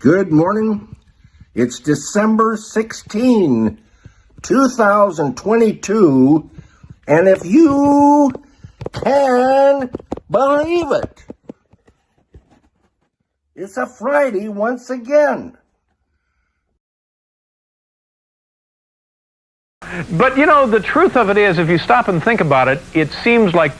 Good morning. It's December 16, 2022, and if you can believe it, it's a Friday once again. But, you know, the truth of it is, if you stop and think about it, it seems like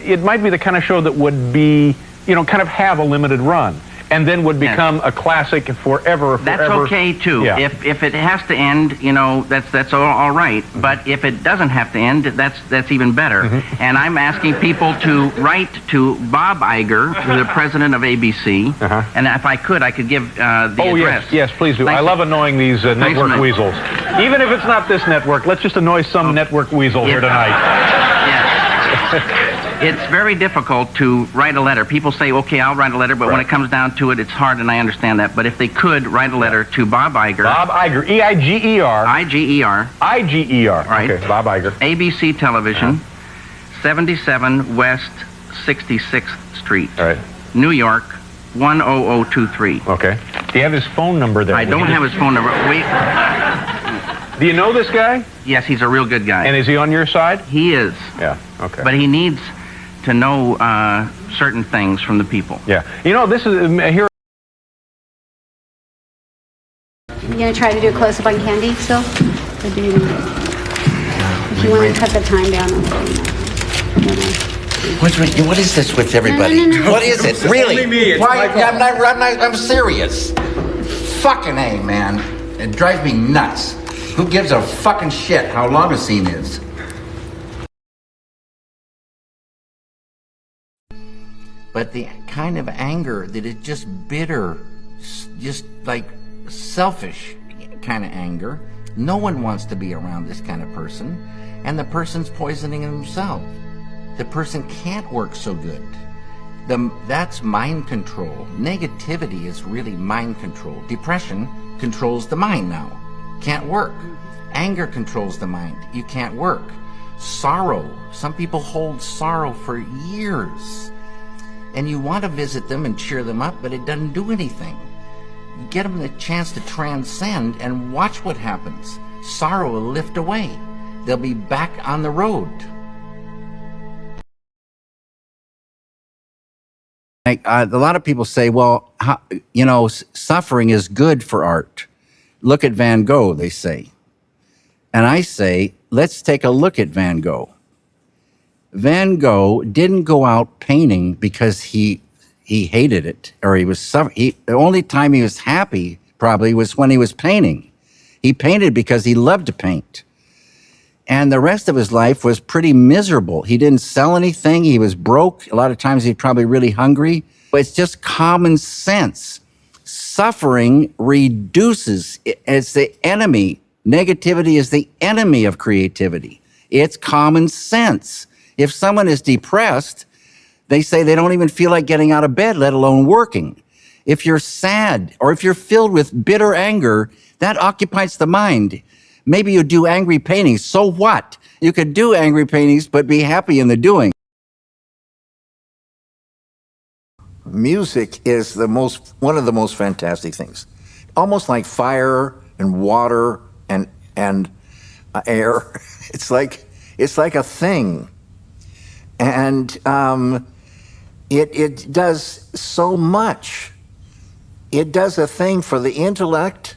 it might be the kind of show that would be, you know, kind of have a limited run, and then would become a classic forever. That's okay, too. Yeah. If it has to end, you know, that's all right. Mm-hmm. But if it doesn't have to end, that's even better. Mm-hmm. And I'm asking people to write to Bob Iger, the president of ABC. Uh-huh. And if I could give the address. Yes, please do. I love annoying these network weasels. Even if it's not this network, let's just annoy some network weasel here tonight. Yes. It's very difficult to write a letter. People say, okay, I'll write a letter, but when it comes down to it, it's hard, and I understand that. But if they could write a letter to Bob Iger. Bob Iger, E-I-G-E-R. I-G-E-R. I-G-E-R. Right. Okay, Bob Iger. ABC Television, 77 West 66th Street. All right. New York, 10023. Okay. Do you have his phone number there? I don't have his phone number. Do you know this guy? Yes, he's a real good guy. And is he on your side? He is. Yeah, okay. But he needs to know certain things from the people. Yeah. You know, this is here. You gonna try to do a close-up on Candy still? Or do you, if you want to cut the time down, What is this with everybody? No. What is it? Really? Only me. It's Why? my fault. I'm serious. Fucking A, man. It drives me nuts. Who gives a fucking shit how long a scene is? But the kind of anger that is just bitter, just like selfish kind of anger, no one wants to be around this kind of person, and the person's poisoning himself. The person can't work so good. That's mind control. Negativity is really mind control. Depression controls the mind now. Can't work. Anger controls the mind. You can't work. Sorrow. Some people hold sorrow for years. And you want to visit them and cheer them up, but it doesn't do anything. You get them the chance to transcend and watch what happens. Sorrow will lift away. They'll be back on the road. A lot of people say, well, suffering is good for art. Look at Van Gogh, they say. And I say, let's take a look at Van Gogh. Van Gogh didn't go out painting because he hated it, or he was suffering. The only time he was happy probably was when he was painting. He painted because he loved to paint. And the rest of his life was pretty miserable. He didn't sell anything. He was broke. A lot of times he's probably really hungry. But it's just common sense. Suffering reduces. It's the enemy. Negativity is the enemy of creativity. It's common sense. If someone is depressed, they say they don't even feel like getting out of bed, let alone working. If you're sad or if you're filled with bitter anger, that occupies the mind. Maybe you do angry paintings. So what? You could do angry paintings, but be happy in the doing. Music is one of the most fantastic things. Almost like fire and water and air. It's like a thing. And it does so much. It does a thing for the intellect.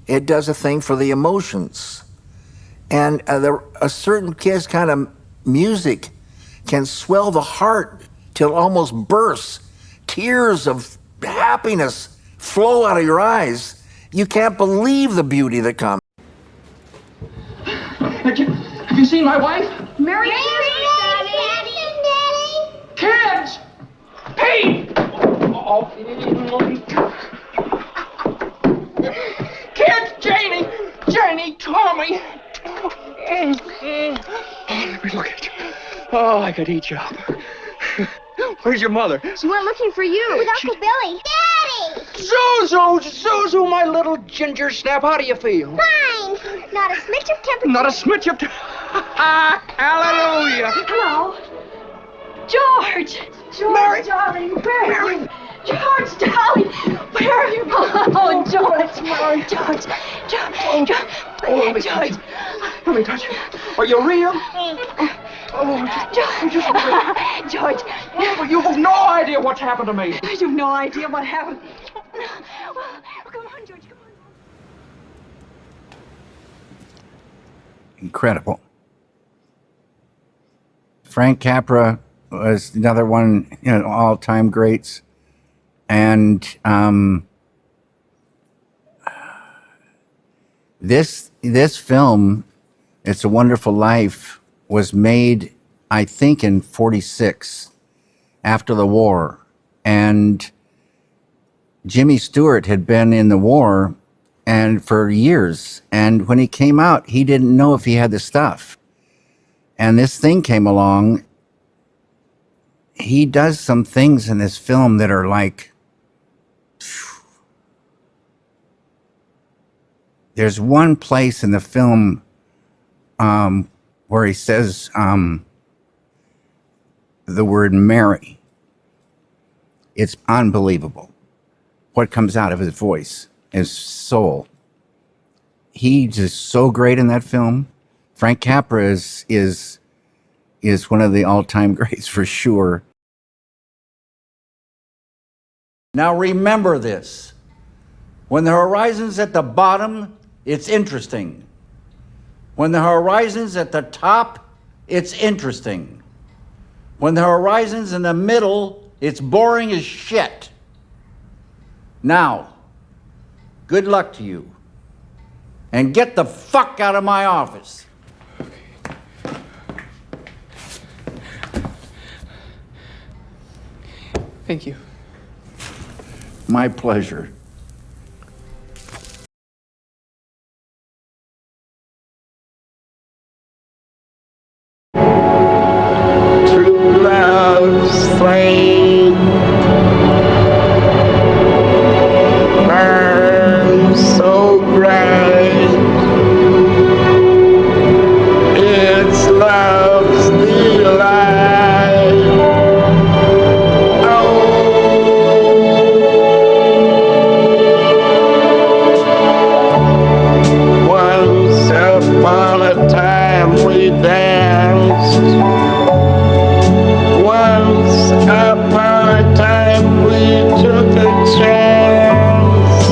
It does a thing for the emotions. And a certain kind of music can swell the heart till it almost bursts. Tears of happiness flow out of your eyes. You can't believe the beauty that comes. Have you seen my wife? Merry Christmas, Daddy! Kids! Pete! Kids! Janie! Tommy! Let me look at you. Oh, I could eat you up. Where's your mother? She went looking for you. With Uncle Billy. Daddy! Zuzu, my little ginger snap. How do you feel? Fine. Not a smidge of temperature. Not a smidge of Hallelujah. Hello. George, Mary. darling, where are you? George, darling, where are you? Oh, George, George, George, George. Let me touch you. Are you real? Oh, George. George. Oh, you have no idea what's happened to me. You've no idea what happened. Come on, George, come on. Incredible. Frank Capra was another one, all-time greats. And this film, It's a Wonderful Life, was made, I think, in 46, after the war. And Jimmy Stewart had been in the war and for years. And when he came out, he didn't know if he had the stuff. And this thing came along. He does some things in this film that are like, there's one place in the film where he says the word Mary. It's unbelievable what comes out of his voice, his soul. He's just so great in that film. Frank Capra is one of the all-time greats for sure. Now remember this. When the horizon's at the bottom, it's interesting. When the horizon's at the top, it's interesting. When the horizon's in the middle, it's boring as shit. Now, good luck to you. And get the fuck out of my office. Thank you. My pleasure. True love's flame burns so bright. It's love's delight. Once upon a time we danced. Once upon a time we took a chance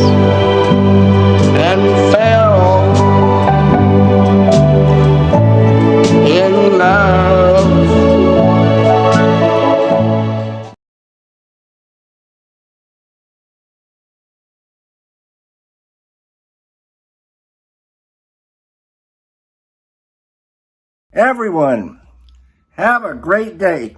and fell in love. Everyone, have a great day.